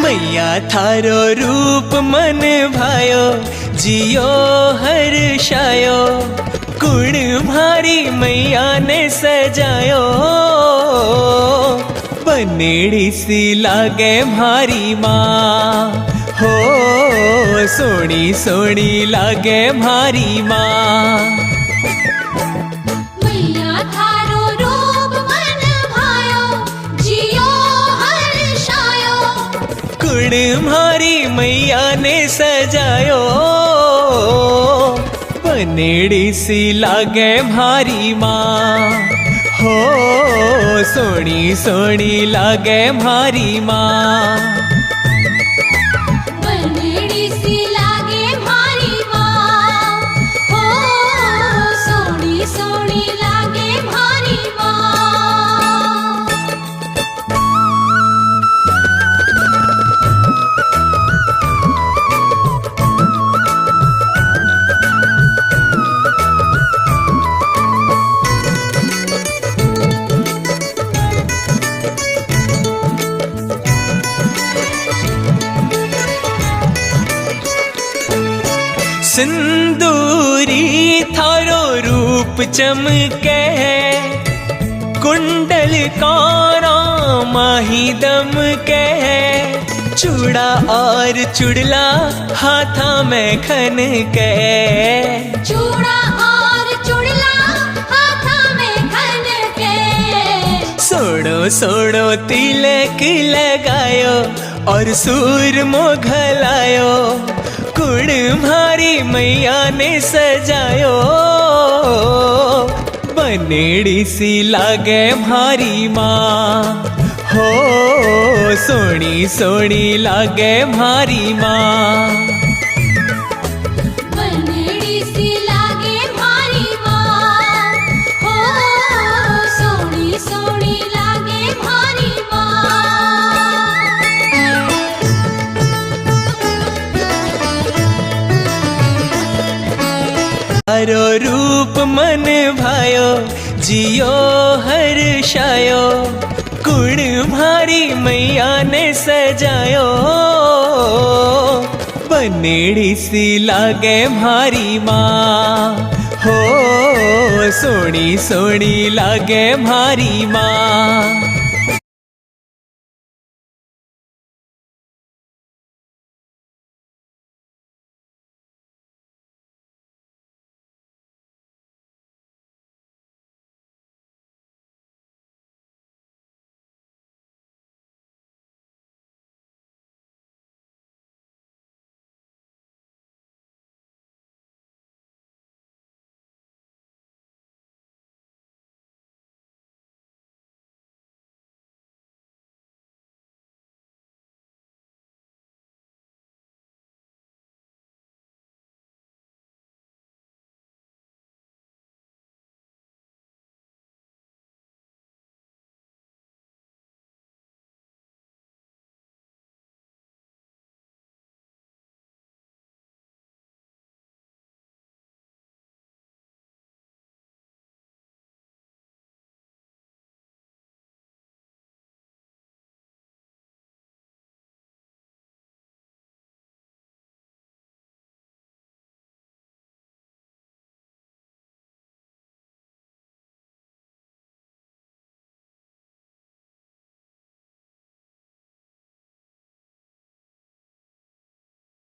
मैया थारो रूप मन भायो, जियो हर्षायो, कुण भारी मैया ने सजायो। बनेड़ी सी लागे भारी माँ, हो सोनी सोनी लागे भारी माँ। मैया थारो रूप मन भायो, जियो हर्षायो, कुण भारी मैया ने सजायो। बनेड़ी सी लागे भारी माँ, हो सोनी सोनी लागे भारी माँ। बनेड़ी सी लागे भारी माँ, हो सोनी सोनी लागे भारी माँ। सिंदूरी थारो रूप चमके, कुंडल कारा माही दम के। चूड़ा और चुड़ला हाथा में खन के, चूड़ा और चुड़ला हाथा में खन के। सोड़ो सोड़ो तिलक लगायो और सूर मोघलायो। कुण भारी मैया ने सजायो। बनेड़ी सी लागे भारी माँ, हो सोनी सोनी लागे भारी माँ। बनेड़ी सी लागे भारी माँ, हो सोनी सोनी लागे भारी माँ। थारो रूप मन भायो, जियो हर्षायो, कुण भारी मैया ने सजायो। बनेड़ी सी लागे भारी माँ, हो सोनी सोनी लागे भारी माँ।